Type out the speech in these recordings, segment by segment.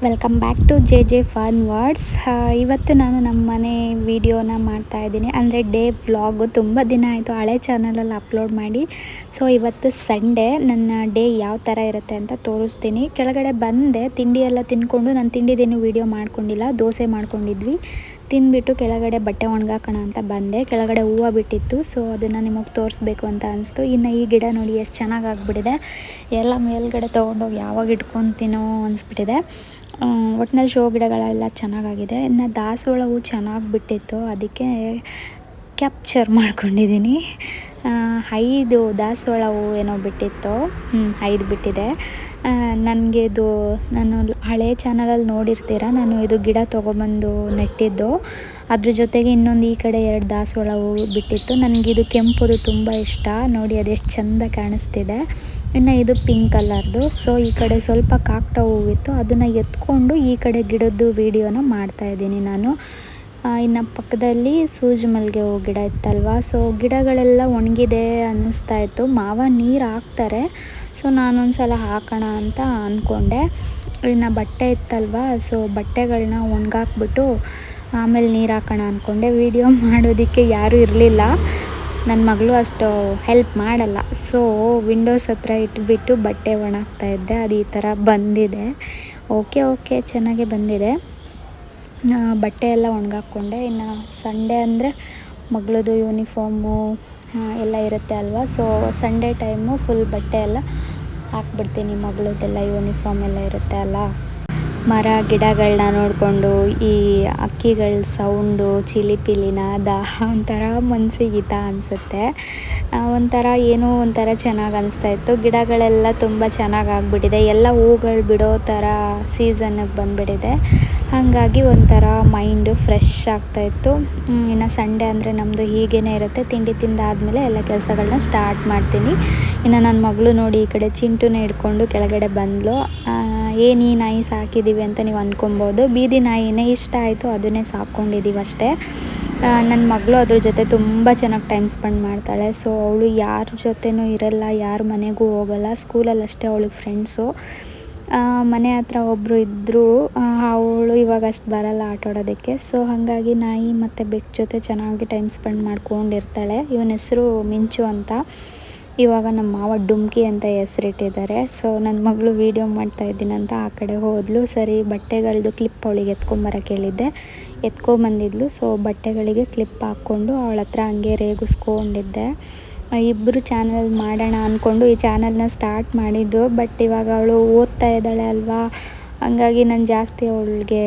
Welcome back to J J fun words. ಇವತ್ತು ನಾನು ನಮ್ಮ ಮನೆ ವಿಡಿಯೋನ ಮಾಡ್ತಾಯಿದ್ದೀನಿ, ಅಂದರೆ ಡೇ ವ್ಲಾಗು. ತುಂಬ ದಿನ ಆಯಿತು ಹಳೆ ಚಾನಲಲ್ಲಿ ಅಪ್ಲೋಡ್ ಮಾಡಿ. ಸೊ ಇವತ್ತು ಸಂಡೇ, ನನ್ನ ಡೇ ಯಾವ ಥರ ಇರುತ್ತೆ ಅಂತ ತೋರಿಸ್ತೀನಿ. ಕೆಳಗಡೆ ಬಂದೆ, ತಿಂಡಿ ಎಲ್ಲ ತಿಂದ್ಕೊಂಡು, ನಾನು ತಿಂಡಿದೇನು ವೀಡಿಯೋ ಮಾಡ್ಕೊಂಡಿಲ್ಲ, ದೋಸೆ ಮಾಡ್ಕೊಂಡಿದ್ವಿ. ತಿಂದ್ಬಿಟ್ಟು ಕೆಳಗಡೆ ಬಟ್ಟೆ ಒಣಗಾಕೋಣ ಅಂತ ಬಂದೆ. ಕೆಳಗಡೆ ಹೂವು ಬಿಟ್ಟಿತ್ತು, ಸೊ ಅದನ್ನು ನಿಮಗೆ ತೋರಿಸ್ಬೇಕು ಅಂತ ಅನಿಸ್ತು. ಇನ್ನು ಈ ಗಿಡ ನೋಡಿ ಎಷ್ಟು ಚೆನ್ನಾಗಿ ಆಗ್ಬಿಟ್ಟಿದೆ. ಎಲ್ಲ ಮೇಲ್ಗಡೆ ತೊಗೊಂಡೋಗಿ ಯಾವಾಗ ಇಟ್ಕೊತೀನೋ ಅನಿಸ್ಬಿಟ್ಟಿದೆ. ಒಟ್ಟಿನಲ್ಲಿ ಶೋ ಗಿಡಗಳೆಲ್ಲ ಚೆನ್ನಾಗಾಗಿದೆ. ಇನ್ನು ದಾಸವಾಳ ಹೂವು ಚೆನ್ನಾಗಿ ಬಿಟ್ಟಿತ್ತು, ಅದಕ್ಕೆ ಕ್ಯಾಪ್ಚರ್ ಮಾಡ್ಕೊಂಡಿದ್ದೀನಿ. 5 ದಾಸವಾಳ ಹೂವು ಏನೋ ಬಿಟ್ಟಿತ್ತು. 5 ಬಿಟ್ಟಿದೆ. ನನಗೆ ಇದು ನಾನು ಹಳೆ ಚಾನಲಲ್ಲಿ ನೋಡಿರ್ತೀರ, ನಾನು ಇದು ಗಿಡ ತೊಗೊಬಂದು ನೆಟ್ಟಿದ್ದು. ಅದ್ರ ಜೊತೆಗೆ ಇನ್ನೊಂದು ಈ ಕಡೆ 2 ದಾಸವಾಳ ಹೂವು ಬಿಟ್ಟಿತ್ತು. ನನಗಿದು ಕೆಂಪುದು ತುಂಬ ಇಷ್ಟ. ನೋಡಿ ಅದೆಷ್ಟು ಚೆಂದ ಕಾಣಿಸ್ತಿದೆ. ಇನ್ನು ಇದು ಪಿಂಕ್ ಕಲರ್ದು. ಸೊ ಈ ಕಡೆ ಸ್ವಲ್ಪ ಕಾಕಡ ಹೂವಿತ್ತು, ಅದನ್ನು ಎತ್ಕೊಂಡು ಈ ಕಡೆ ಗಿಡದ್ದು ವೀಡಿಯೋನ ಮಾಡ್ತಾಯಿದ್ದೀನಿ ನಾನು. ಇನ್ನು ಪಕ್ಕದಲ್ಲಿ ಸೂಜಿ ಮಲ್ಲಿಗೆ ಹೂವು ಗಿಡ ಇತ್ತಲ್ವ, ಸೊ ಗಿಡಗಳೆಲ್ಲ ಒಣಗಿದೆ ಅನ್ನಿಸ್ತಾ ಇತ್ತು. ಮಾವ ನೀರು ಹಾಕ್ತಾರೆ, ಸೊ ನಾನೊಂದು ಸಲ ಹಾಕೋಣ ಅಂತ ಅಂದ್ಕೊಂಡೆ. ಇನ್ನು ಬಟ್ಟೆ ಇತ್ತಲ್ವ, ಸೊ ಬಟ್ಟೆಗಳನ್ನ ಒಣಗಾಕ್ಬಿಟ್ಟು ಆಮೇಲೆ ನೀರು ಹಾಕೋಣ ಅಂದ್ಕೊಂಡೆ. ವೀಡಿಯೋ ಮಾಡೋದಕ್ಕೆ ಯಾರೂ ಇರಲಿಲ್ಲ, ನನ್ನ ಮಗಳು ಅಷ್ಟು ಹೆಲ್ಪ್ ಮಾಡಲ್ಲ. ಸೊ ವಿಂಡೋಸ್ ಹತ್ರ ಇಟ್ಬಿಟ್ಟು ಬಟ್ಟೆ ಒಣಗ್ತಾ ಇದ್ದೆ. ಅದು ಈ ಥರ ಬಂದಿದೆ. ಓಕೆ ಚೆನ್ನಾಗೇ ಬಂದಿದೆ. ಬಟ್ಟೆ ಎಲ್ಲ ಒಣಗಾಕ್ಕೊಂಡೆ. ಇನ್ನು ಸಂಡೇ ಅಂದರೆ ಮಗಳದು ಯೂನಿಫಾರ್ಮು ಎಲ್ಲ ಇರುತ್ತೆ ಅಲ್ವಾ, ಸೊ ಸಂಡೇ ಟೈಮು ಫುಲ್ ಬಟ್ಟೆ ಎಲ್ಲ ಹಾಕ್ಬಿಡ್ತೀನಿ. ಮಗಳದ್ದೆಲ್ಲ ಯೂನಿಫಾರ್ಮ್ ಎಲ್ಲ ಇರುತ್ತೆ ಅಲ್ಲ. ಮರ ಗಿಡಗಳನ್ನ ನೋಡಿಕೊಂಡು ಈ ಅಕ್ಕಿಗಳ ಸೌಂಡು, ಚಿಲಿಪಿಲಿನಾದ ಒಂಥರ ಮನಸ್ಸಿಗೀತ ಅನಿಸುತ್ತೆ. ಏನೋ ಒಂಥರ ಚೆನ್ನಾಗಿ ಅನಿಸ್ತಾಯಿತ್ತು. ಗಿಡಗಳೆಲ್ಲ ತುಂಬ ಚೆನ್ನಾಗಿ ಆಗಿಬಿಟ್ಟಿದೆ. ಎಲ್ಲ ಹೂಗಳು ಬಿಡೋ ಥರ ಸೀಸನ್ನಿಗೆ ಬಂದುಬಿಟ್ಟಿದೆ. ಹಾಗಾಗಿ ಒಂಥರ ಮೈಂಡು ಫ್ರೆಶ್ ಆಗ್ತಾಯಿತ್ತು. ಇನ್ನು ಸಂಡೇ ಅಂದರೆ ನಮ್ಮದು ಹೀಗೇ ಇರುತ್ತೆ. ತಿಂಡಿ ತಿಂದಾದಮೇಲೆ ಎಲ್ಲ ಕೆಲಸಗಳನ್ನ ಸ್ಟಾರ್ಟ್ ಮಾಡ್ತೀನಿ. ಇನ್ನು ನನ್ನ ಮಗಳು ನೋಡಿ ಈ ಕಡೆ ಚಿಂಟುನ ಹಿಡ್ಕೊಂಡು ಕೆಳಗಡೆ ಬಂದಳು. ಏನು ಈ ನಾಯಿ ಸಾಕಿದ್ದೀವಿ ಅಂತ ನೀವು ಅಂದ್ಕೊಬೋದು. ಬೀದಿ ನಾಯಿನೇ ಇಷ್ಟ ಆಯಿತು, ಅದನ್ನೇ ಸಾಕ್ಕೊಂಡಿದ್ದೀವಿ ಅಷ್ಟೇ. ನನ್ನ ಮಗಳು ಅದ್ರ ಜೊತೆ ತುಂಬ ಚೆನ್ನಾಗಿ ಟೈಮ್ ಸ್ಪೆಂಡ್ ಮಾಡ್ತಾಳೆ. ಸೊ ಅವಳು ಯಾರ ಜೊತೆನೂ ಇರಲ್ಲ, ಯಾರ ಮನೆಗೂ ಹೋಗಲ್ಲ. ಸ್ಕೂಲಲ್ಲಿ ಅಷ್ಟೇ ಅವಳಿಗೆ ಫ್ರೆಂಡ್ಸು. ಮನೆ ಹತ್ರ ಒಬ್ಬರು ಇದ್ದರು, ಅವಳು ಇವಾಗ ಅಷ್ಟು ಬರಲ್ಲ ಆಟಾಡೋದಕ್ಕೆ. ಸೊ ಹಾಗಾಗಿ ನಾಯಿ ಮತ್ತು ಬೆಕ್ಕು ಜೊತೆ ಚೆನ್ನಾಗಿ ಟೈಮ್ ಸ್ಪೆಂಡ್ ಮಾಡ್ಕೊಂಡಿರ್ತಾಳೆ. ಇವನ ಹೆಸರು ಮಿಂಚು ಅಂತ. ಇವಾಗ ನಮ್ಮ ಮಾವ ಡುಮ್ಕಿ ಅಂತ ಹೆಸರಿಟ್ಟಿದ್ದಾರೆ. ಸೊ ನನ್ನ ಮಗಳು ವೀಡಿಯೋ ಮಾಡ್ತಾಯಿದ್ದೀನಂತ ಆ ಕಡೆ ಹೋದ್ಲು. ಸರಿ ಬಟ್ಟೆಗಳದ್ದು ಕ್ಲಿಪ್ ಅವಳಿಗೆ ಎತ್ಕೊಂಬರಕ್ಕೆ ಹೇಳಿದ್ದೆ, ಎತ್ಕೊಂಬಂದಿದ್ಲು. ಸೊ ಬಟ್ಟೆಗಳಿಗೆ ಕ್ಲಿಪ್ ಹಾಕ್ಕೊಂಡು ಅವಳ ಹತ್ರ ಹಂಗೆ ರೇಗಿಸ್ಕೊಂಡಿದ್ದೆ. ಇಬ್ಬರು ಚಾನಲ್ ಮಾಡೋಣ ಅಂದ್ಕೊಂಡು ಈ ಚಾನಲ್ನ ಸ್ಟಾರ್ಟ್ ಮಾಡಿದ್ದು. ಬಟ್ ಇವಾಗ ಅವಳು ಓದ್ತಾ ಇದ್ದಾಳೆ ಅಲ್ವಾ, ಹಂಗಾಗಿ ನಾನು ಜಾಸ್ತಿ ಅವಳಿಗೆ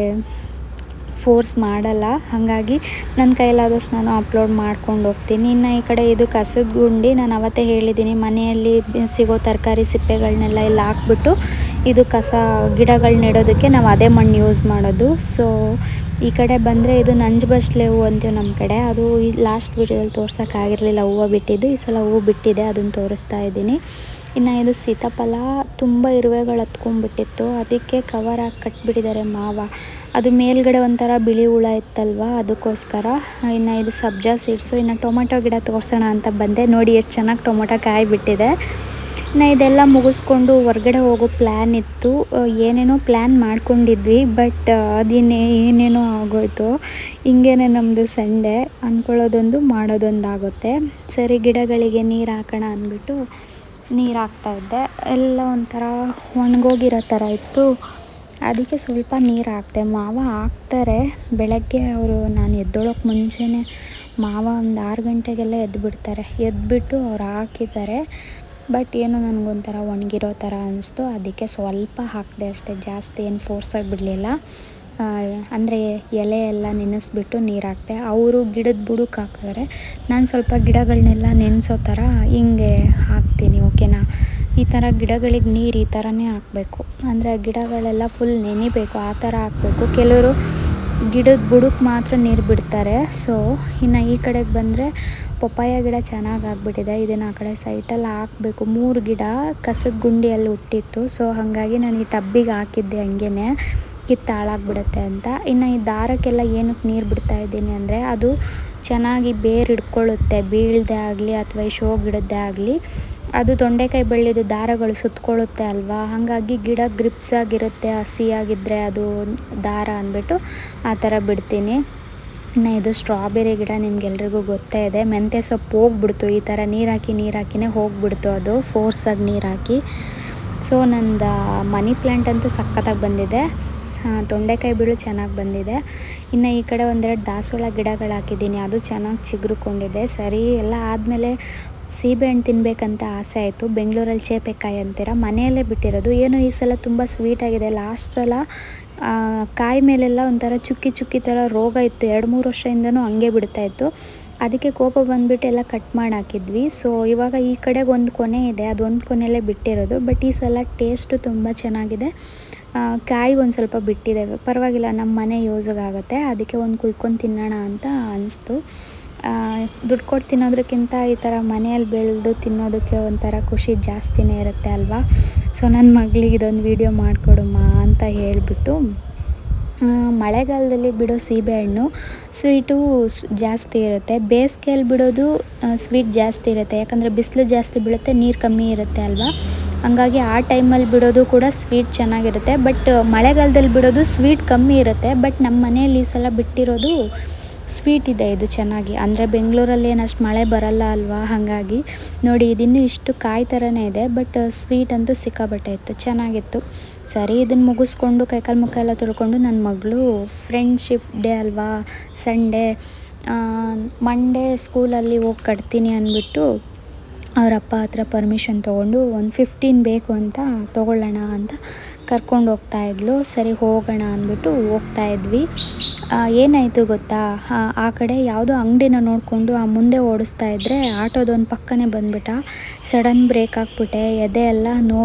ಫೋರ್ಸ್ ಮಾಡಲ್ಲ. ಹಾಗಾಗಿ ನನ್ನ ಕೈಲಾದಷ್ಟು ನಾನು ಅಪ್ಲೋಡ್ ಮಾಡ್ಕೊಂಡು ಹೋಗ್ತೀನಿ. ಇನ್ನು ಈ ಕಡೆ ಇದು ಕಸದ ಗುಂಡಿ. ನಾನು ಅವತ್ತೇ ಹೇಳಿದ್ದೀನಿ, ಮನೆಯಲ್ಲಿ ಸಿಗೋ ತರಕಾರಿ ಸಿಪ್ಪೆಗಳನ್ನೆಲ್ಲ ಇಲ್ಲಿ ಹಾಕ್ಬಿಟ್ಟು ಇದು ಕಸ ಗಿಡಗಳು ನೆಡೋದಕ್ಕೆ ನಾವು ಅದೇ ಮಣ್ಣು ಯೂಸ್ ಮಾಡೋದು. ಸೊ ಈ ಕಡೆ ಬಂದರೆ ಇದು ನಂಜುಬಸ್ಲೆ ಹೂವು ಅಂತೀವಿ ನಮ್ಮ ಕಡೆ. ಅದು ಲಾಸ್ಟ್ ವೀಡಿಯೋದಲ್ಲಿ ತೋರ್ಸೋಕ್ಕಾಗಿರಲಿಲ್ಲ, ಹೂವು ಬಿಟ್ಟಿದ್ದು. ಈ ಸಲ ಹೂವು ಬಿಟ್ಟಿದೆ, ಅದನ್ನು ತೋರಿಸ್ತಾ ಇದ್ದೀನಿ. ಇನ್ನು ಇದು ಸೀತಾಫಲ ತುಂಬ ಇರುವೆಗಳು ಹತ್ಕೊಂಡ್ಬಿಟ್ಟಿತ್ತು, ಅದಕ್ಕೆ ಕವರ್ ಹಾಕಿ ಕಟ್ಬಿಟ್ಟಿದ್ದಾರೆ ಮಾವ. ಅದು ಮೇಲ್ಗಡೆ ಒಂಥರ ಬಿಳಿ ಹುಳ ಇತ್ತಲ್ವ, ಅದಕ್ಕೋಸ್ಕರ. ಇನ್ನು ಇದು ಸಬ್ಜಾ ಸೀಡ್ಸು. ಇನ್ನು ಟೊಮೆಟೊ ಗಿಡ ತೋರಿಸೋಣ ಅಂತ ಬಂದೆ. ನೋಡಿ ಎಷ್ಟು ಚೆನ್ನಾಗಿ ಟೊಮೆಟೊ ಕಾಯಿ ಬಿಟ್ಟಿದೆ. ಇನ್ನು ಇದೆಲ್ಲ ಮುಗಿಸ್ಕೊಂಡು ಹೊರ್ಗಡೆ ಹೋಗೋ ಪ್ಲ್ಯಾನ್ ಇತ್ತು. ಏನೇನೋ ಪ್ಲ್ಯಾನ್ ಮಾಡ್ಕೊಂಡಿದ್ವಿ, ಬಟ್ ಏನೇನೋ ಆಗೋಯ್ತು. ಹಿಂಗೇನೆ ನಮ್ಮದು ಸಂಡೇ, ಅಂದ್ಕೊಳ್ಳೋದೊಂದು ಮಾಡೋದೊಂದು ಆಗುತ್ತೆ. ಸರಿ ಗಿಡಗಳಿಗೆ ನೀರು ಹಾಕೋಣ ಅಂದ್ಬಿಟ್ಟು ನೀರು ಹಾಕ್ತಾಯಿದ್ದೆ. ಎಲ್ಲ ಒಂಥರ ಒಣಗೋಗಿರೋ ಥರ ಇತ್ತು, ಅದಕ್ಕೆ ಸ್ವಲ್ಪ ನೀರು ಹಾಕ್ದೆ. ಮಾವ ಹಾಕ್ತಾರೆ ಬೆಳಗ್ಗೆ. ನಾನು ಎದ್ದೊಳಕ್ಕೆ ಮುಂಚೆನೇ ಮಾವ ಒಂದು 6 ಗಂಟೆಗೆಲ್ಲ ಎದ್ದುಬಿಡ್ತಾರೆ. ಎದ್ದುಬಿಟ್ಟು ಅವ್ರು ಹಾಕಿದ್ದಾರೆ. ಬಟ್ ಏನೋ ನನಗೊಂಥರ ಒಣಗಿರೋ ಥರ ಅನಿಸ್ತು, ಅದಕ್ಕೆ ಸ್ವಲ್ಪ ಹಾಕಿದೆ ಅಷ್ಟೇ, ಜಾಸ್ತಿ ಏನು ಫೋರ್ಸಾಗಿ ಬಿಡಲಿಲ್ಲ. ಅಂದರೆ ಎಲೆ ಎಲ್ಲ ನೆನೆಸ್ಬಿಟ್ಟು ನೀರು ಹಾಕ್ದೆ. ಅವರು ಗಿಡದ ಬುಡಕ್ಕೆ ಹಾಕಿದ್ರೆ, ನಾನು ಸ್ವಲ್ಪ ಗಿಡಗಳನ್ನೆಲ್ಲ ನೆನೆಸೋ ಥರ ಹಿಂಗೆ ಹಾಕ್ತೀನಿ. ಓಕೆನಾ? ಈ ಥರ ಗಿಡಗಳಿಗೆ ನೀರು ಈ ಥರನೇ ಹಾಕಬೇಕು. ಅಂದರೆ ಗಿಡಗಳೆಲ್ಲ ಫುಲ್ ನೆನಿಬೇಕು, ಆ ಥರ ಹಾಕಬೇಕು. ಕೆಲವರು ಗಿಡದ ಬುಡಕ್ಕೆ ಮಾತ್ರ ನೀರು ಬಿಡ್ತಾರೆ. ಸೊ ಇನ್ನು ಈ ಕಡೆಗೆ ಬಂದರೆ ಪಪ್ಪಾಯ ಗಿಡ ಚೆನ್ನಾಗಿ ಆಗಿಬಿಟ್ಟಿದೆ. ಇದನ್ನು ಆ ಕಡೆ ಸೈಟಲ್ಲಿ ಹಾಕಬೇಕು. 3 ಗಿಡ ಕಸದ ಗುಂಡಿಯಲ್ಲಿ ಹುಟ್ಟಿತ್ತು. ಸೊ ಹಾಗಾಗಿ ನಾನು ಈ ಟಬ್ಬಿಗೆ ಹಾಕಿದ್ದೆ, ಹಂಗೇ ಕಿತ್ತು ಹಾಳಾಗ್ಬಿಡುತ್ತೆ ಅಂತ. ಇನ್ನು ಈ ದಾರಕ್ಕೆಲ್ಲ ಏನಕ್ಕೆ ನೀರು ಬಿಡ್ತಾಯಿದ್ದೀನಿ ಅಂದರೆ, ಅದು ಚೆನ್ನಾಗಿ ಬೇರು ಹಿಡ್ಕೊಳ್ಳುತ್ತೆ, ಬೀಳದೆ ಆಗಲಿ ಅಥವಾ ಈ ಶೋ ಗಿಡದ್ದೇ ಆಗಲಿ. ಅದು ತೊಂಡೆಕಾಯಿ ಬಳ್ಳಿದು ದಾರಗಳು ಸುತ್ತಕೊಳ್ಳುತ್ತೆ ಅಲ್ವಾ, ಹಾಗಾಗಿ ಗಿಡ ಗ್ರಿಪ್ಸ್ ಆಗಿರುತ್ತೆ. ಹಸಿಯಾಗಿದ್ದರೆ ಅದು ದಾರ ಅಂದ್ಬಿಟ್ಟು ಆ ಥರ ಬಿಡ್ತೀನಿ. ಇನ್ನು ಇದು ಸ್ಟ್ರಾಬೆರಿ ಗಿಡ ನಿಮ್ಗೆಲ್ರಿಗೂ ಗೊತ್ತೇ ಇದೆ. ಮೆಂತ್ಯ ಸೊಪ್ಪು ಹೋಗ್ಬಿಡ್ತು, ಈ ಥರ ನೀರು ಹಾಕಿನೇ ಹೋಗ್ಬಿಡ್ತು ಅದು, ಫೋರ್ಸಾಗಿ ನೀರು ಹಾಕಿ. ಸೊ ನಂದು ಮನಿ ಪ್ಲ್ಯಾಂಟ್ ಅಂತೂ ಸಖತ್ತಾಗಿ ಬಂದಿದೆ. ತೊಂಡೆಕಾಯಿ ಬೀಳು ಚೆನ್ನಾಗಿ ಬಂದಿದೆ. ಇನ್ನು ಈ ಕಡೆ ಒಂದೆರಡು ದಾಸವಾಳ ಗಿಡಗಳು ಹಾಕಿದ್ದೀನಿ, ಅದು ಚೆನ್ನಾಗಿ ಚಿಗುರುಕೊಂಡಿದೆ. ಸರಿ ಎಲ್ಲ ಆದಮೇಲೆ ಸೀಬೆಹಣ್ಣು ತಿನ್ನಬೇಕಂತ ಆಸೆ ಆಯಿತು. ಬೆಂಗಳೂರಲ್ಲಿ ಚೇಪೆಕಾಯಿ ಅಂತೀರ, ಮನೆಯಲ್ಲೇ ಬಿಟ್ಟಿರೋದು. ಏನೋ ಈ ಸಲ ತುಂಬ ಸ್ವೀಟಾಗಿದೆ. ಲಾಸ್ಟ್ ಸಲ ಕಾಯಿ ಮೇಲೆಲ್ಲ ಒಂಥರ ಚುಕ್ಕಿ ಥರ ರೋಗ ಇತ್ತು. 2-3 ವರ್ಷದಿಂದನೂ ಹಂಗೆ ಬಿಡ್ತಾಯಿತ್ತು. ಅದಕ್ಕೆ ಕೋಪ ಬಂದುಬಿಟ್ಟು ಎಲ್ಲ ಕಟ್ ಮಾಡಿ ಹಾಕಿದ್ವಿ. ಸೊ ಇವಾಗ ಈ ಕಡೆಗೆ ಒಂದು ಕೊನೆ ಇದೆ, ಅದೊಂದು ಕೊನೆಯಲ್ಲೇ ಬಿಟ್ಟಿರೋದು. ಬಟ್ ಈ ಸಲ ಟೇಸ್ಟು ತುಂಬ ಚೆನ್ನಾಗಿದೆ. ಕಾಯಿ ಒಂದು ಸ್ವಲ್ಪ ಬಿಟ್ಟಿದ್ದಾವೆ, ಪರವಾಗಿಲ್ಲ, ನಮ್ಮ ಮನೆ ಯೂಸ್ಗಾಗುತ್ತೆ. ಅದಕ್ಕೆ ಒಂದು ಕುಯ್ಕೊಂಡು ತಿನ್ನೋಣ ಅಂತ ಅನಿಸ್ತು. ದುಡ್ಡು ಕೊಟ್ಟು ತಿನ್ನೋದಕ್ಕಿಂತ ಈ ಥರ ಮನೆಯಲ್ಲಿ ಬೆಳೆದು ತಿನ್ನೋದಕ್ಕೆ ಒಂಥರ ಖುಷಿ ಜಾಸ್ತಿನೇ ಇರುತ್ತೆ ಅಲ್ವಾ. ಸೊ ನನ್ನ ಮಗಳಿಗೆ ಇದೊಂದು ವೀಡಿಯೋ ಮಾಡಿಕೊಡಮ್ಮ ಅಂತ ಹೇಳಿಬಿಟ್ಟು, ಮಳೆಗಾಲದಲ್ಲಿ ಬಿಡೋ ಸೀಬೆಹಣ್ಣು ಸ್ವೀಟು ಜಾಸ್ತಿ ಇರುತ್ತೆ. ಬೇಸಿಗೆಯಲ್ಲಿ ಬಿಡೋದು ಸ್ವೀಟ್ ಜಾಸ್ತಿ ಇರುತ್ತೆ, ಯಾಕಂದರೆ ಬಿಸಿಲು ಜಾಸ್ತಿ ಬೀಳುತ್ತೆ, ನೀರು ಕಮ್ಮಿ ಇರುತ್ತೆ ಅಲ್ವಾ. ಹಂಗಾಗಿ ಆ ಟೈಮಲ್ಲಿ ಬಿಡೋದು ಕೂಡ ಸ್ವೀಟ್ ಚೆನ್ನಾಗಿರುತ್ತೆ. ಬಟ್ ಮಳೆಗಾಲದಲ್ಲಿ ಬಿಡೋದು ಸ್ವೀಟ್ ಕಮ್ಮಿ ಇರುತ್ತೆ. ಬಟ್ ನಮ್ಮ ಮನೆಯಲ್ಲಿ ಈ ಸಲ ಬಿಟ್ಟಿರೋದು ಸ್ವೀಟ್ ಇದೆ ಇದು ಚೆನ್ನಾಗಿ. ಅಂದರೆ ಬೆಂಗಳೂರಲ್ಲಿ ಏನು ಅಷ್ಟು ಮಳೆ ಬರಲ್ಲ ಅಲ್ವಾ, ಹಾಗಾಗಿ ನೋಡಿ ಇದಿನ್ನೂ ಇಷ್ಟು ಕಾಯಿ ಥರನೇ ಇದೆ. ಬಟ್ ಸ್ವೀಟ್ ಅಂತೂ ಸಿಕ್ಕಾಬಟ್ಟೆ ಇತ್ತು, ಚೆನ್ನಾಗಿತ್ತು. ಸರಿ ಇದನ್ನು ಮುಗಿಸ್ಕೊಂಡು ಕೈಕಾಲು ಮುಖ ಎಲ್ಲ ತೊಳ್ಕೊಂಡು ನನ್ನ ಮಗಳು ಫ್ರೆಂಡ್ಶಿಪ್ ಡೇ ಅಲ್ವಾ, ಸಂಡೇ, ಮಂಡೇ ಸ್ಕೂಲಲ್ಲಿ ಹೋಗಿ ಕಟ್ತೀನಿ ಅಂದ್ಬಿಟ್ಟು ಅವ್ರ ಅಪ್ಪ ಹತ್ರ ಪರ್ಮಿಷನ್ ತೊಗೊಂಡು ಒಂದು 15 ಬೇಕು ಅಂತ ತೊಗೊಳ್ಳೋಣ ಅಂತ ಕರ್ಕೊಂಡು ಹೋಗ್ತಾಯಿದ್ಲು. ಸರಿ ಹೋಗೋಣ ಅಂದ್ಬಿಟ್ಟು ಹೋಗ್ತಾಯಿದ್ವಿ. ಏನಾಯಿತು ಗೊತ್ತಾ, ಆ ಕಡೆ ಯಾವುದೋ ಅಂಗಡಿನ ನೋಡಿಕೊಂಡು ಆ ಮುಂದೆ ಓಡಿಸ್ತಾ ಇದ್ದರೆ ಆಟೋದೊಂದು ಪಕ್ಕನೇ ಬಂದುಬಿಟ್ಟ. ಸಡನ್ ಬ್ರೇಕ್ ಹಾಕ್ಬಿಟ್ಟೆ, ಎದೆ ಎಲ್ಲ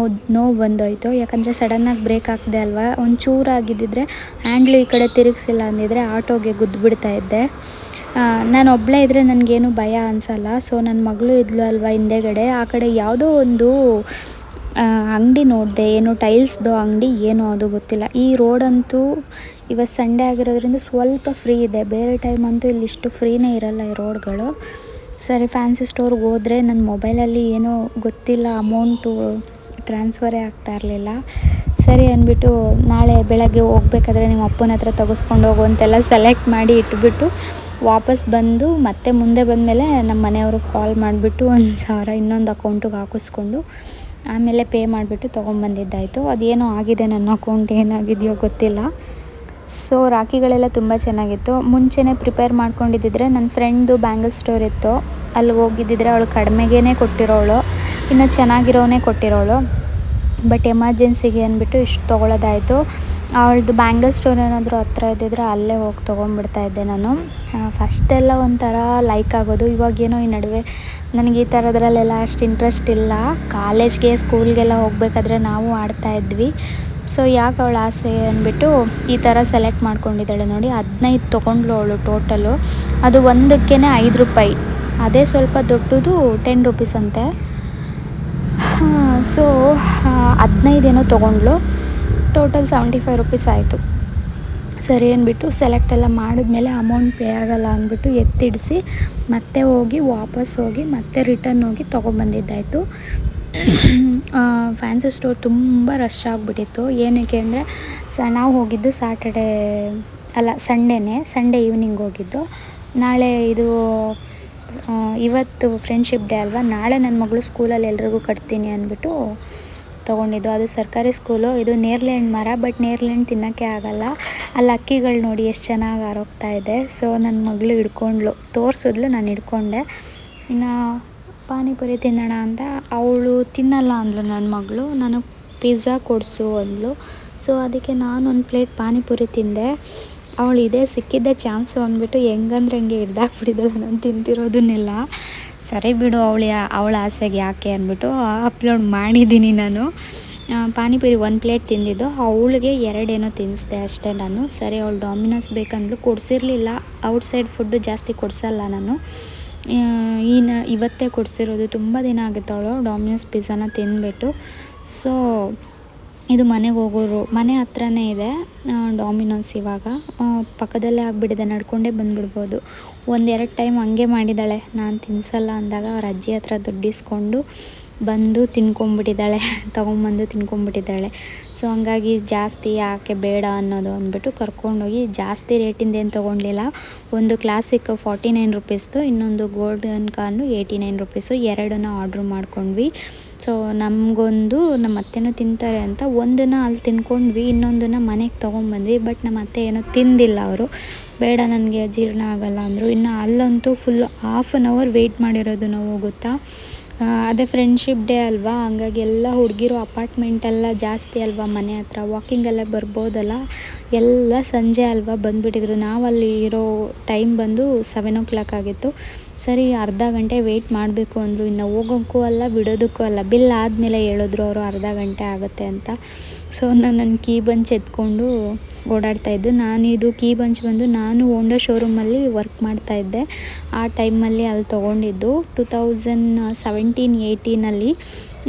ನೋವು ಬಂದೋಯ್ತು. ಯಾಕಂದರೆ ಸಡನ್ನಾಗಿ ಬ್ರೇಕ್ ಹಾಕಿದೆ ಅಲ್ವಾ, ಒಂದು ಚೂರಾಗಿದ್ದಿದ್ರೆ ಹ್ಯಾಂಡ್ಲು ಈ ಕಡೆ ತಿರುಗಿಸಿಲ್ಲ ಅಂದಿದ್ರೆ ಆಟೋಗೆ ಗುದ್ದುಬಿಡ್ತಾ ಇದ್ದೆ. ನಾನು ಒಬ್ಬಳೇ ಇದ್ದರೆ ನನಗೇನು ಭಯ ಅನಿಸಲ್ಲ. ಸೊ ನನ್ನ ಮಗಳು ಇದ್ಲು ಅಲ್ವಾ ಹಿಂದೆಗಡೆ, ಆ ಕಡೆ ಯಾವುದೋ ಒಂದು ಅಂಗಡಿ ನೋಡಿದೆ, ಏನೋ ಟೈಲ್ಸ್ದು ಅಂಗಡಿ ಏನೋ ಅದು ಗೊತ್ತಿಲ್ಲ. ಈ ರೋಡಂತೂ ಇವತ್ತು ಸಂಡೇ ಆಗಿರೋದ್ರಿಂದ ಸ್ವಲ್ಪ ಫ್ರೀ ಇದೆ, ಬೇರೆ ಟೈಮ್ ಅಂತೂ ಇಲ್ಲಿ ಇಷ್ಟು ಫ್ರೀನೇ ಇರಲ್ಲ ಈ ರೋಡ್ಗಳು. ಸರಿ ಫ್ಯಾನ್ಸಿ ಸ್ಟೋರ್ಗೆ ಹೋದರೆ ನನ್ನ ಮೊಬೈಲಲ್ಲಿ ಏನೋ ಗೊತ್ತಿಲ್ಲ ಅಮೌಂಟು ಟ್ರಾನ್ಸ್ಫರೇ ಆಗ್ತಾ ಇರಲಿಲ್ಲ. ಸರಿ ಅಂದ್ಬಿಟ್ಟು ನಾಳೆ ಬೆಳಗ್ಗೆ ಹೋಗ್ಬೇಕಾದ್ರೆ ನಿಮ್ಮ ಅಪ್ಪನ ಹತ್ರ ತೆಗೆಸ್ಕೊಂಡು ಹೋಗು ಅಂತೆಲ್ಲ ಸೆಲೆಕ್ಟ್ ಮಾಡಿ ಇಟ್ಬಿಟ್ಟು ವಾಪಸ್ ಬಂದು ಮತ್ತೆ ಮುಂದೆ ಬಂದಮೇಲೆ ನಮ್ಮ ಮನೆಯವ್ರಿಗೆ ಕಾಲ್ ಮಾಡಿಬಿಟ್ಟು 1,000 ಇನ್ನೊಂದು ಅಕೌಂಟಿಗೆ ಹಾಕಿಸ್ಕೊಂಡು ಆಮೇಲೆ ಪೇ ಮಾಡಿಬಿಟ್ಟು ತೊಗೊಂಬಂದಿದ್ದಾಯಿತು. ಅದೇನೋ ಆಗಿದೆ ನನ್ನ ಅಕೌಂಟ್, ಏನಾಗಿದೆಯೋ ಗೊತ್ತಿಲ್ಲ. ಸೊ ರಾಖಿಗಳೆಲ್ಲ ತುಂಬ ಚೆನ್ನಾಗಿತ್ತು. ಮುಂಚೆನೇ ಪ್ರಿಪೇರ್ ಮಾಡ್ಕೊಂಡಿದ್ದಿದ್ರೆ ನನ್ನ ಫ್ರೆಂಡ್ದು ಬ್ಯಾಂಗಲ್ ಸ್ಟೋರ್ ಇತ್ತು, ಅಲ್ಲಿ ಹೋಗಿದ್ದಿದ್ರೆ ಅವಳು ಕಡಿಮೆಗೇ ಕೊಟ್ಟಿರೋಳು, ಇನ್ನು ಚೆನ್ನಾಗಿರೋನೇ ಕೊಟ್ಟಿರೋಳು. ಬಟ್ ಎಮರ್ಜೆನ್ಸಿಗೆ ಅಂದ್ಬಿಟ್ಟು ಇಷ್ಟು ತೊಗೊಳೋದಾಯಿತು. ಅವಳದು ಬ್ಯಾಂಗಲ್ ಸ್ಟೋರ್ ಏನಾದರೂ ಹತ್ರ ಇದ್ದಿದ್ರೆ ಅಲ್ಲೇ ಹೋಗಿ ತೊಗೊಂಡ್ಬಿಡ್ತಾಯಿದ್ದೆ ನಾನು. ಫಸ್ಟೆಲ್ಲ ಒಂಥರ ಲೈಕ್ ಆಗೋದು, ಇವಾಗೇನೋ ಈ ನಡುವೆ ನನಗೆ ಈ ಥರದ್ರಲ್ಲೆಲ್ಲ ಅಷ್ಟು ಇಂಟ್ರೆಸ್ಟ್ ಇಲ್ಲ. ಕಾಲೇಜ್ಗೆ ಸ್ಕೂಲ್ಗೆಲ್ಲ ಹೋಗಬೇಕಾದ್ರೆ ನಾವು ಆಡ್ತಾಯಿದ್ವಿ. ಸೊ ಯಾಕೆ ಅವಳ ಆಸೆ ಅಂದ್ಬಿಟ್ಟು ಈ ಥರ ಸೆಲೆಕ್ಟ್ ಮಾಡ್ಕೊಂಡಿದ್ದಾಳೆ ನೋಡಿ. 15 ತೊಗೊಂಡ್ಲು ಅವಳು ಟೋಟಲು. ಅದು ಒಂದಕ್ಕೇ 5 ರೂಪಾಯಿ, ಅದೇ ಸ್ವಲ್ಪ ದೊಡ್ಡದು 10 ರೂಪೀಸ್ ಅಂತೆ. ಸೊ 15 ಏನೋ ತೊಗೊಂಡ್ಲು, ಟೋಟಲ್ 75 ರೂಪೀಸ್ ಆಯಿತು. ಸರಿ ಅಂದ್ಬಿಟ್ಟು ಸೆಲೆಕ್ಟ್ ಎಲ್ಲ ಮಾಡಿದ್ಮೇಲೆ ಅಮೌಂಟ್ ಪೇ ಆಗೋಲ್ಲ ಅಂದ್ಬಿಟ್ಟು ಎತ್ತಿಡಿಸಿ ಮತ್ತೆ ಹೋಗಿ ವಾಪಸ್ ಹೋಗಿ ಮತ್ತೆ ರಿಟರ್ನ್ ಹೋಗಿ ತೊಗೊಂಬಂದಿದ್ದಾಯಿತು. ಫ್ಯಾನ್ಸಿ ಸ್ಟೋರ್ ತುಂಬ ರಶ್ ಆಗಿಬಿಟ್ಟಿತ್ತು. ಏನಕ್ಕೆ ಅಂದರೆ ನಾವು ಹೋಗಿದ್ದು ಸಂಡೇ ಈವ್ನಿಂಗ್ ಹೋಗಿದ್ದು. ನಾಳೆ ಇವತ್ತು ಫ್ರೆಂಡ್ಶಿಪ್ ಡೇ ಅಲ್ವಾ, ನಾಳೆ ನನ್ನ ಮಗಳು ಸ್ಕೂಲಲ್ಲಿ ಎಲ್ರಿಗೂ ಕಟ್ತೀನಿ ಅಂದ್ಬಿಟ್ಟು ತೊಗೊಂಡಿದ್ದು. ಅದು ಸರ್ಕಾರಿ ಸ್ಕೂಲು, ಇದು ನೇರಳೆ ಹಣ್ಣು ಮರ. ಬಟ್ ನೇರಳೆ ಹಣ್ಣು ತಿನ್ನೋಕ್ಕೆ ಆಗೋಲ್ಲ. ಅಲ್ಲಿ ಅಕ್ಕಿಗಳು ನೋಡಿ ಎಷ್ಟು ಚೆನ್ನಾಗಿ ಆರೋಗ್ತಾ ಇದೆ. ಸೊ ನನ್ನ ಮಗಳು ಹಿಡ್ಕೊಂಡ್ಲು, ತೋರಿಸಿದ್ಲು, ನಾನು ಹಿಡ್ಕೊಂಡೆ. ಇನ್ನು ಪಾನಿಪುರಿ ತಿನ್ನೋಣ ಅಂತ ಅವಳು ತಿನ್ನಲ್ಲ ಅಂದ್ಲು ನನ್ನ ಮಗಳು. ನಾನು ಪಿಜ್ಜಾ ಕೊಡಿಸು ಅಂದ್ಲು. ಸೊ ಅದಕ್ಕೆ ನಾನೊಂದು ಪ್ಲೇಟ್ ಪಾನಿಪುರಿ ತಿಂದೆ. ಅವಳು ಇದೇ ಸಿಕ್ಕಿದ್ದೆ ಚಾನ್ಸು ಅಂದ್ಬಿಟ್ಟು ಹೆಂಗಂದ್ರೆ ಹಂಗೆ ಹಿಡ್ದಾಕ್ಬಿಟ್ಟಿದ್ದಳು ನಾನು ತಿಂತಿರೋದನ್ನೆಲ್ಲ. ಸರಿ ಬಿಡು, ಅವಳ ಆಸೆಗೆ ಯಾಕೆ ಅಂದ್ಬಿಟ್ಟು ಅಪ್ಲೋಡ್ ಮಾಡಿದ್ದೀನಿ ನಾನು. ಪಾನಿಪುರಿ 1 ಪ್ಲೇಟ್ ತಿಂದಿದ್ದು, ಅವಳಿಗೆ 2 ಏನೋ ತಿನ್ನಿಸ್ದೆ ಅಷ್ಟೇ ನಾನು. ಸರಿ ಅವಳು ಡಾಮಿನೋಸ್ ಬೇಕಂದ್ಲು, ಕೊಡಿಸಿರ್ಲಿಲ್ಲ. ಔಟ್ಸೈಡ್ ಫುಡ್ಡು ಜಾಸ್ತಿ ಕೊಡಿಸಲ್ಲ ನಾನು, ಇವತ್ತೇ ಕೊಡಿಸಿರೋದು. ತುಂಬ ದಿನ ಆಗಿತ್ತು ಅವಳು ಡಾಮಿನೋಸ್ ಪಿಜ್ಜಾನ ತಿಂದ್ಬಿಟ್ಟು. ಸೊ ಇದು ಮನೆಗೆ ಹೋಗೋರು ಮನೆ ಹತ್ರನೇ ಇದೆ ಡಾಮಿನೋಸ್. ಇವಾಗ ಪಕ್ಕದಲ್ಲೇ ಆಗಿಬಿಟ್ಟಿದೆ, ನಡ್ಕೊಂಡೇ ಬಂದುಬಿಡ್ಬೋದು. 1-2 ಟೈಮ್ ಹಂಗೆ ಮಾಡಿದ್ದಾಳೆ, ನಾನು ತಿನ್ನಿಸಲ್ಲ ಅಂದಾಗ ಅವ್ರ ಅಜ್ಜಿ ಹತ್ರ ದುಡ್ಡಿಸ್ಕೊಂಡು ಬಂದು ತಿನ್ಕೊಂಬಿಟ್ಟಿದ್ದಾಳೆ ತೊಗೊಂಬಂದು ತಿನ್ಕೊಂಬಿಟ್ಟಿದ್ದಾಳೆ. ಸೊ ಹಂಗಾಗಿ ಜಾಸ್ತಿ ಯಾಕೆ ಬೇಡ ಅನ್ನೋದು ಅಂದ್ಬಿಟ್ಟು ಕರ್ಕೊಂಡೋಗಿ ಜಾಸ್ತಿ ರೇಟಿಂದ ಏನು ತೊಗೊಳ್ಲಿಲ್ಲ. ಒಂದು ಕ್ಲಾಸಿಕ್ 49 ರುಪೀಸ್ದು, ಇನ್ನೊಂದು ಗೋಲ್ಡನ್ ಕಾರ್ನು 89 ರುಪೀಸು, ಎರಡನ್ನ ಆರ್ಡ್ರ್ ಮಾಡ್ಕೊಂಡ್ವಿ. ಸೊ ನಮಗೊಂದು ನಮ್ಮ ಅತ್ತೆನೂ ತಿಂತಾರೆ ಅಂತ ಒಂದನ್ನು ಅಲ್ಲಿ ತಿನ್ಕೊಂಡ್ವಿ, ಇನ್ನೊಂದನ್ನು ಮನೆಗೆ ತೊಗೊಂಬಂದ್ವಿ. ಬಟ್ ನಮ್ಮ ಅತ್ತೆ ಏನೋ ತಿಂದಿಲ್ಲ, ಅವರು ಬೇಡ ನನಗೆ ಜೀರ್ಣ ಆಗಲ್ಲ ಅಂದರು. ಇನ್ನು ಅಲ್ಲಂತೂ full half an hour wait ಮಾಡಿರೋದು ನಾವು, ಗೊತ್ತಾ. ಅದೇ ಫ್ರೆಂಡ್ಶಿಪ್ ಡೇ ಅಲ್ವಾ, ಹಂಗಾಗಿ ಎಲ್ಲ ಹುಡುಗಿರು ಅಪಾರ್ಟ್ಮೆಂಟೆಲ್ಲ ಜಾಸ್ತಿ ಅಲ್ವಾ ಮನೆ ಹತ್ರ, ವಾಕಿಂಗೆಲ್ಲ ಬರ್ಬೋದಲ್ಲ. ಎಲ್ಲ ಸಂಜೆ ಅಲ್ವಾ ಬಂದುಬಿಟ್ಟಿದ್ರು. ನಾವಲ್ಲಿ ಇರೋ ಟೈಮ್ ಬಂದು 7 o'clock ಆಗಿತ್ತು. ಸರಿ ಅರ್ಧ ಗಂಟೆ ವೆಯ್ಟ್ ಮಾಡಬೇಕು ಅಂದರು. ಇನ್ನು ಹೋಗೋಕ್ಕೂ ಅಲ್ಲ ಬಿಡೋದಕ್ಕೂ ಅಲ್ಲ. ಬಿಲ್ ಆದಮೇಲೆ ಹೇಳಿದ್ರು ಅವರು ಅರ್ಧ ಗಂಟೆ ಆಗುತ್ತೆ ಅಂತ. ಸೊ ನಾನು ನನ್ನ ಕೀ ಬಂಚ್ ಎತ್ಕೊಂಡು ಓಡಾಡ್ತಾಯಿದ್ದು. ಇದು ಕೀ ಬಂಚ್ ಬಂದು ನಾನು ಹೋಂಡಾ ಶೋರೂಮಲ್ಲಿ ವರ್ಕ್ ಮಾಡ್ತಾಯಿದ್ದೆ. ಆ ಟೈಮಲ್ಲಿ ಅಲ್ಲಿ ತೊಗೊಂಡಿದ್ದು 2017-18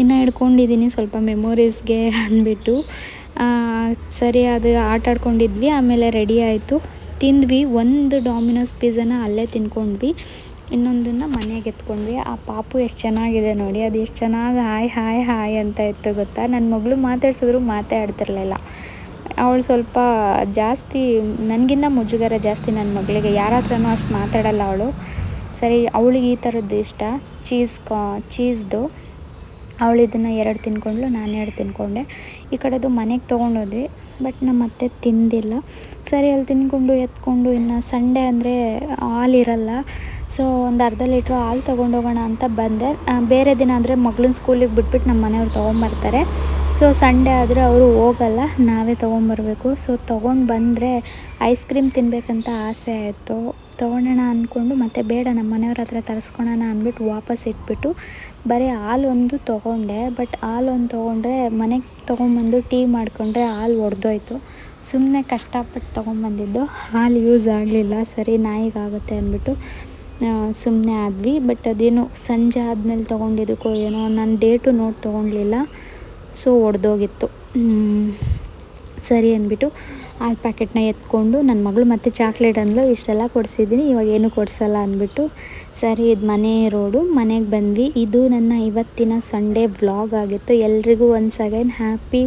ಇನ್ನು ಹಿಡ್ಕೊಂಡಿದ್ದೀನಿ ಸ್ವಲ್ಪ ಮೆಮೊರೀಸ್ಗೆ ಅಂದ್ಬಿಟ್ಟು. ಸರಿ ಅದು ಆಟ ಆಡ್ಕೊಂಡಿದ್ವಿ. ಆಮೇಲೆ ರೆಡಿ ಆಯಿತು, ತಿಂದ್ವಿ. ಒಂದು ಡಾಮಿನೋಸ್ ಪಿಜ್ಜಾನ ಅಲ್ಲೇ ತಿನ್ಕೊಂಡ್ವಿ, ಇನ್ನೊಂದನ್ನು ಮನೆಗೆ ಎತ್ಕೊಂಡ್ವಿ. ಆ ಪಾಪು ಎಷ್ಟು ಚೆನ್ನಾಗಿದೆ ನೋಡಿ, ಅದು ಎಷ್ಟು ಚೆನ್ನಾಗಿ ಹಾಯ್ ಹಾಯ್ ಹಾಯ್ ಅಂತ ಇತ್ತು ಗೊತ್ತಾ. ನನ್ನ ಮಗಳು ಮಾತಾಡ್ಸಿದ್ರು ಮಾತೇ ಆಡ್ತಿರ್ಲಿಲ್ಲ. ಅವಳು ಸ್ವಲ್ಪ ಜಾಸ್ತಿ, ನನಗಿನ್ನ ಮುಜುಗರ ಜಾಸ್ತಿ ನನ್ನ ಮಗಳಿಗೆ, ಯಾರ ಹತ್ರನೂ ಅಷ್ಟು ಮಾತಾಡಲ್ಲ ಅವಳು. ಸರಿ ಅವಳಿಗೆ ಈ ಥರದ್ದು ಇಷ್ಟ, ಚೀಸ್ದು. ಅವಳು ಇದನ್ನು 2 ತಿನ್ಕೊಂಡ್ಳು, ನಾನು 2 ತಿನ್ಕೊಂಡೆ. ಈ ಕಡೆದು ಮನೆಗೆ ತೊಗೊಂಡೋದ್ವಿ, ಬಟ್ ನಮ್ಮ ಅತ್ತೆ ತಿಂದಿಲ್ಲ. ಸರಿ ಅಲ್ಲಿ ತಿನ್ಕೊಂಡು ಎತ್ಕೊಂಡು, ಇನ್ನು ಸಂಡೇ ಅಂದರೆ ಹಾಲಿರಲ್ಲ. ಸೊ ಒಂದು ಅರ್ಧ ಲೀಟ್ರ್ ಹಾಲು ತೊಗೊಂಡೋಗೋಣ ಅಂತ ಬಂದೆ. ಬೇರೆ ದಿನ ಅಂದರೆ ಮಗಳನ್ನ ಸ್ಕೂಲಿಗೆ ಬಿಟ್ಬಿಟ್ಟು ನಮ್ಮ ಮನೆಯವ್ರು ತೊಗೊಂಬರ್ತಾರೆ. ಸೊ ಸಂಡೇ ಆದರೆ ಅವರು ಹೋಗಲ್ಲ, ನಾವೇ ತೊಗೊಂಬರ್ಬೇಕು. ಸೊ ತೊಗೊಂಡು ಬಂದರೆ ಐಸ್ ಕ್ರೀಮ್ ತಿನ್ನಬೇಕಂತ ಆಸೆ ಆಯಿತು. ತೊಗೊಳೋಣ ಅಂದ್ಕೊಂಡು ಮತ್ತೆ ಬೇಡ ನಮ್ಮ ಮನೆಯವ್ರ ಹತ್ರ ತರಿಸ್ಕೊಳೋಣ ಅಂದ್ಬಿಟ್ಟು ವಾಪಸ್ ಇಟ್ಬಿಟ್ಟು ಬರೀ ಹಾಲು ಒಂದು ತೊಗೊಂಡೆ. ಬಟ್ ಹಾಲು ಒಂದು ತೊಗೊಂಡ್ರೆ ಮನೆಗೆ ತೊಗೊಂಬಂದು ಟೀ ಮಾಡಿಕೊಂಡ್ರೆ ಹಾಲು ಒಡೆದೋಯ್ತು. ಸುಮ್ಮನೆ ಕಷ್ಟಪಟ್ಟು ತೊಗೊಂಬಂದಿದ್ದು, ಹಾಲು ಯೂಸ್ ಆಗಲಿಲ್ಲ. ಸರಿ ನಾಯಿಗಾಗುತ್ತೆ ಅಂದ್ಬಿಟ್ಟು ಸುಮ್ಮನೆ ಆದ್ವಿ. ಬಟ್ ಅದೇನು ಸಂಜೆ ಆದಮೇಲೆ ತೊಗೊಂಡಿದ್ದಕ್ಕೋ ಏನೋ ನಾನು ಡೇಟು ನೋಡಿ ತೊಗೊಳ್ಲಿಲ್ಲ, ಸೊ ಒಡೆದೋಗಿತ್ತು. ಸರಿ ಅಂದ್ಬಿಟ್ಟು ಹಾಲು ಪ್ಯಾಕೆಟ್ನ ಎತ್ಕೊಂಡು ನನ್ನ ಮಗಳು ಮತ್ತೆ ಚಾಕ್ಲೇಟ್ ಅಂದ್ಲು, ಇಷ್ಟೆಲ್ಲ ಕೊಡಿಸಿದ್ದೀನಿ ಇವಾಗ ಏನೂ ಕೊಡಿಸಲ್ಲ ಅಂದ್ಬಿಟ್ಟು. ಸರಿ ಇದು ಮನೆ ರೋಡು, ಮನೆಗೆ ಬಂದ್ವಿ. ಇದು ನನ್ನ ಇವತ್ತಿನ ಸಂಡೇ ವ್ಲಾಗ್ ಆಗಿತ್ತು. ಎಲ್ರಿಗೂ once again happy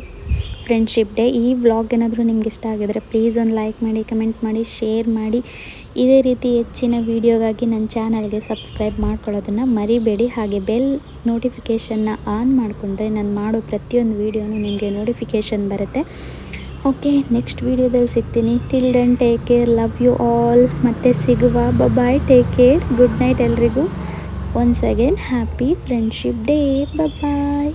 friendship day. ಈ ವ್ಲಾಗ್ ಏನಾದರೂ ನಿಮ್ಗೆ ಇಷ್ಟ ಆಗಿದರೆ ಪ್ಲೀಸ್ ಒಂದು ಲೈಕ್ ಮಾಡಿ, ಕಮೆಂಟ್ ಮಾಡಿ, ಶೇರ್ ಮಾಡಿ. ಇದೇ ರೀತಿ ಹೆಚ್ಚಿನ ವೀಡಿಯೋಗಾಗಿ ನನ್ನ ಚಾನಲ್ಗೆ ಸಬ್ಸ್ಕ್ರೈಬ್ ಮಾಡ್ಕೊಳ್ಳೋದನ್ನು ಮರಿಬೇಡಿ. ಹಾಗೆ ಬೆಲ್ ನೋಟಿಫಿಕೇಷನ್ನ ಆನ್ ಮಾಡಿಕೊಂಡ್ರೆ ನಾನು ಮಾಡೋ ಪ್ರತಿಯೊಂದು ವೀಡಿಯೋನೂ ನಿಮಗೆ ನೋಟಿಫಿಕೇಷನ್ ಬರುತ್ತೆ. ಓಕೆ, ನೆಕ್ಸ್ಟ್ ವೀಡಿಯೋದಲ್ಲಿ ಸಿಗ್ತೀನಿ. Till then take care, love you all. ಮತ್ತೆ ಸಿಗುವ, bye, take care, good night ಎಲ್ರಿಗೂ. Once again happy friendship day, ಬಾಯ್.